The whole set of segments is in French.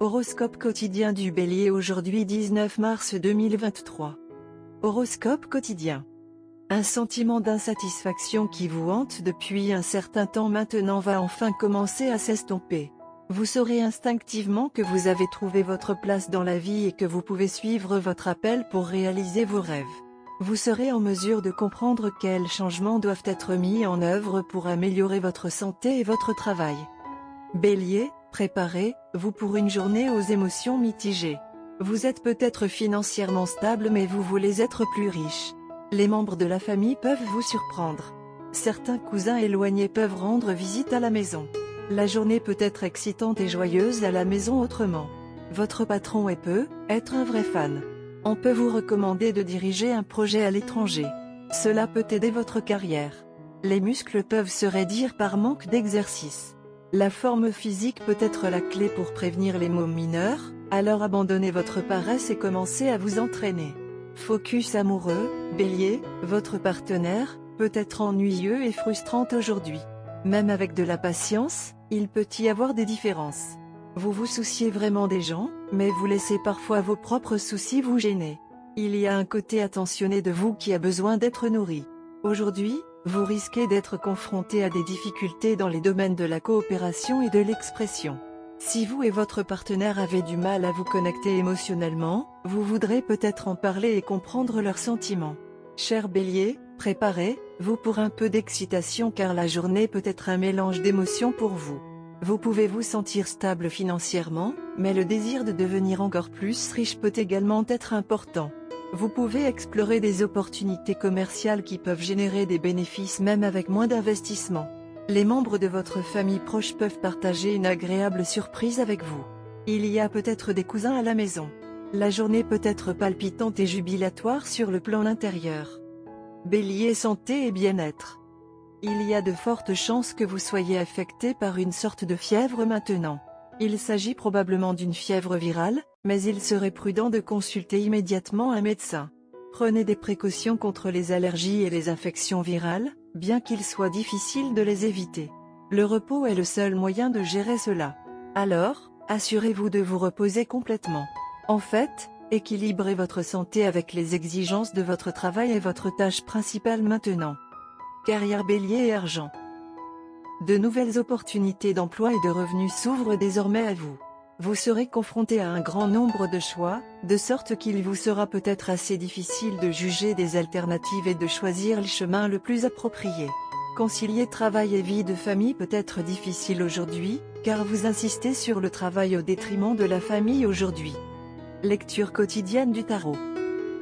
Horoscope quotidien du Bélier aujourd'hui 19 mars 2023. Horoscope quotidien. Un sentiment d'insatisfaction qui vous hante depuis un certain temps maintenant va enfin commencer à s'estomper. Vous saurez instinctivement que vous avez trouvé votre place dans la vie et que vous pouvez suivre votre appel pour réaliser vos rêves. Vous serez en mesure de comprendre quels changements doivent être mis en œuvre pour améliorer votre santé et votre travail. Bélier, préparez-vous pour une journée aux émotions mitigées. Vous êtes peut-être financièrement stable mais vous voulez être plus riche. Les membres de la famille peuvent vous surprendre. Certains cousins éloignés peuvent rendre visite à la maison. La journée peut être excitante et joyeuse à la maison autrement. Votre patron peut être un vrai fan. On peut vous recommander de diriger un projet à l'étranger. Cela peut aider votre carrière. Les muscles peuvent se raidir par manque d'exercice. La forme physique peut être la clé pour prévenir les maux mineurs, alors abandonnez votre paresse et commencez à vous entraîner. Focus amoureux, Bélier, votre partenaire peut être ennuyeux et frustrant aujourd'hui. Même avec de la patience, il peut y avoir des différences. Vous vous souciez vraiment des gens, mais vous laissez parfois vos propres soucis vous gêner. Il y a un côté attentionné de vous qui a besoin d'être nourri. Aujourd'hui, vous risquez d'être confronté à des difficultés dans les domaines de la coopération et de l'expression. Si vous et votre partenaire avez du mal à vous connecter émotionnellement, vous voudrez peut-être en parler et comprendre leurs sentiments. Cher Bélier, préparez-vous pour un peu d'excitation car la journée peut être un mélange d'émotions pour vous. Vous pouvez vous sentir stable financièrement, mais le désir de devenir encore plus riche peut également être important. Vous pouvez explorer des opportunités commerciales qui peuvent générer des bénéfices même avec moins d'investissement. Les membres de votre famille proche peuvent partager une agréable surprise avec vous. Il y a peut-être des cousins à la maison. La journée peut être palpitante et jubilatoire sur le plan intérieur. Bélier, santé et bien-être. Il y a de fortes chances que vous soyez affecté par une sorte de fièvre maintenant. Il s'agit probablement d'une fièvre virale, mais il serait prudent de consulter immédiatement un médecin. Prenez des précautions contre les allergies et les infections virales, bien qu'il soit difficile de les éviter. Le repos est le seul moyen de gérer cela. Alors, assurez-vous de vous reposer complètement. En fait, équilibrez votre santé avec les exigences de votre travail et votre tâche principale maintenant. Carrière Bélier et argent. De nouvelles opportunités d'emploi et de revenus s'ouvrent désormais à vous. Vous serez confronté à un grand nombre de choix, de sorte qu'il vous sera peut-être assez difficile de juger des alternatives et de choisir le chemin le plus approprié. Concilier travail et vie de famille peut être difficile aujourd'hui, car vous insistez sur le travail au détriment de la famille aujourd'hui. Lecture quotidienne du tarot.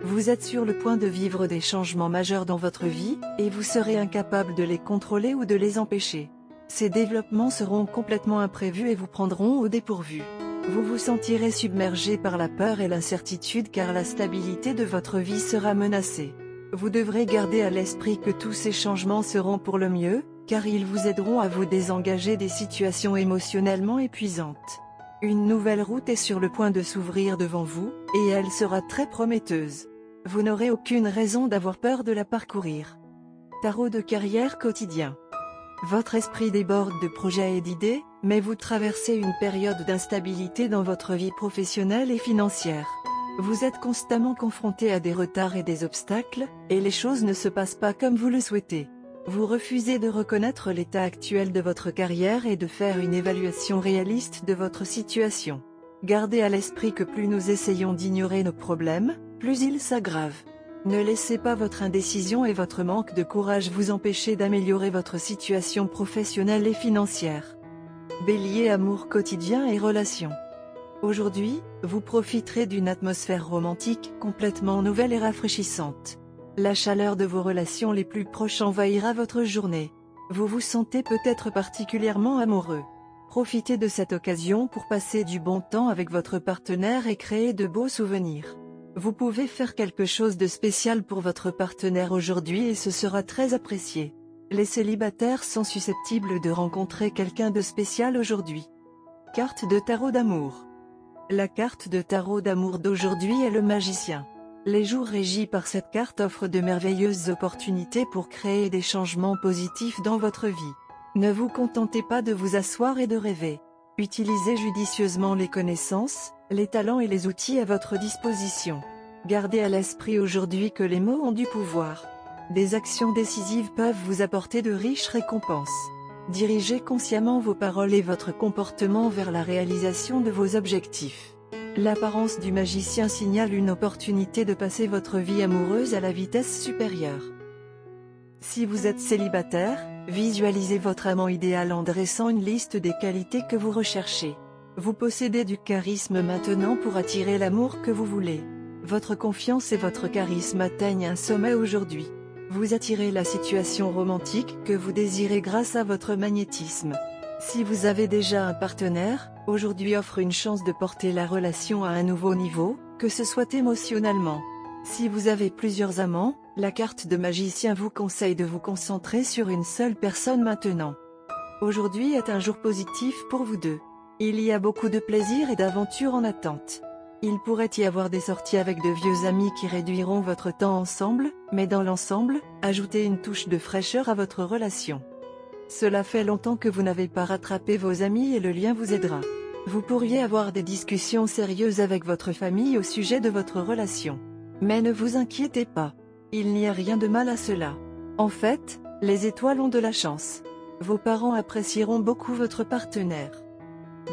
Vous êtes sur le point de vivre des changements majeurs dans votre vie, et vous serez incapable de les contrôler ou de les empêcher. Ces développements seront complètement imprévus et vous prendront au dépourvu. Vous vous sentirez submergé par la peur et l'incertitude car la stabilité de votre vie sera menacée. Vous devrez garder à l'esprit que tous ces changements seront pour le mieux, car ils vous aideront à vous désengager des situations émotionnellement épuisantes. Une nouvelle route est sur le point de s'ouvrir devant vous, et elle sera très prometteuse. Vous n'aurez aucune raison d'avoir peur de la parcourir. Tarot de carrière quotidien. Votre esprit déborde de projets et d'idées, mais vous traversez une période d'instabilité dans votre vie professionnelle et financière. Vous êtes constamment confronté à des retards et des obstacles, et les choses ne se passent pas comme vous le souhaitez. Vous refusez de reconnaître l'état actuel de votre carrière et de faire une évaluation réaliste de votre situation. Gardez à l'esprit que plus nous essayons d'ignorer nos problèmes, plus ils s'aggravent. Ne laissez pas votre indécision et votre manque de courage vous empêcher d'améliorer votre situation professionnelle et financière. Bélier, amour quotidien et relations. Aujourd'hui, vous profiterez d'une atmosphère romantique complètement nouvelle et rafraîchissante. La chaleur de vos relations les plus proches envahira votre journée. Vous vous sentez peut-être particulièrement amoureux. Profitez de cette occasion pour passer du bon temps avec votre partenaire et créer de beaux souvenirs. Vous pouvez faire quelque chose de spécial pour votre partenaire aujourd'hui et ce sera très apprécié. Les célibataires sont susceptibles de rencontrer quelqu'un de spécial aujourd'hui. Carte de tarot d'amour. La carte de tarot d'amour d'aujourd'hui est le magicien. Les jours régis par cette carte offrent de merveilleuses opportunités pour créer des changements positifs dans votre vie. Ne vous contentez pas de vous asseoir et de rêver. Utilisez judicieusement les connaissances, les talents et les outils à votre disposition. Gardez à l'esprit aujourd'hui que les mots ont du pouvoir. Des actions décisives peuvent vous apporter de riches récompenses. Dirigez consciemment vos paroles et votre comportement vers la réalisation de vos objectifs. L'apparence du magicien signale une opportunité de passer votre vie amoureuse à la vitesse supérieure. Si vous êtes célibataire, visualisez votre amant idéal en dressant une liste des qualités que vous recherchez. Vous possédez du charisme maintenant pour attirer l'amour que vous voulez. Votre confiance et votre charisme atteignent un sommet aujourd'hui. Vous attirez la situation romantique que vous désirez grâce à votre magnétisme. Si vous avez déjà un partenaire, aujourd'hui offre une chance de porter la relation à un nouveau niveau, que ce soit émotionnellement. Si vous avez plusieurs amants, la carte de magicien vous conseille de vous concentrer sur une seule personne maintenant. Aujourd'hui est un jour positif pour vous deux. Il y a beaucoup de plaisir et d'aventure en attente. Il pourrait y avoir des sorties avec de vieux amis qui réduiront votre temps ensemble, mais dans l'ensemble, ajoutez une touche de fraîcheur à votre relation. Cela fait longtemps que vous n'avez pas rattrapé vos amis et le lien vous aidera. Vous pourriez avoir des discussions sérieuses avec votre famille au sujet de votre relation. Mais ne vous inquiétez pas. Il n'y a rien de mal à cela. En fait, les étoiles ont de la chance. Vos parents apprécieront beaucoup votre partenaire.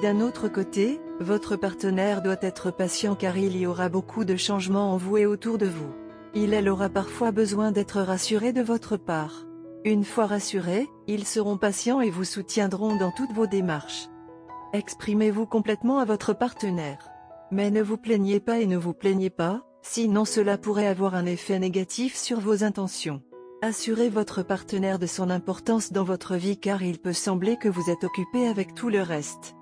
D'un autre côté, votre partenaire doit être patient car il y aura beaucoup de changements en vous et autour de vous. Elle aura parfois besoin d'être rassuré de votre part. Une fois rassurés, ils seront patients et vous soutiendront dans toutes vos démarches. Exprimez-vous complètement à votre partenaire. Mais ne vous plaignez pas et ne vous plaignez pas, sinon cela pourrait avoir un effet négatif sur vos intentions. Assurez votre partenaire de son importance dans votre vie car il peut sembler que vous êtes occupé avec tout le reste.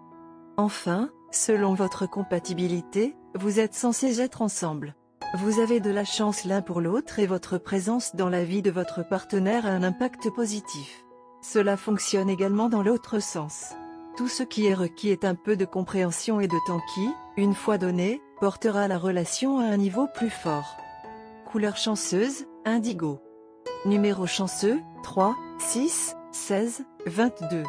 Enfin, selon votre compatibilité, vous êtes censés être ensemble. Vous avez de la chance l'un pour l'autre et votre présence dans la vie de votre partenaire a un impact positif. Cela fonctionne également dans l'autre sens. Tout ce qui est requis est un peu de compréhension et de temps qui, une fois donné, portera la relation à un niveau plus fort. Couleur chanceuse, indigo. Numéro chanceux, 3, 6, 16, 22.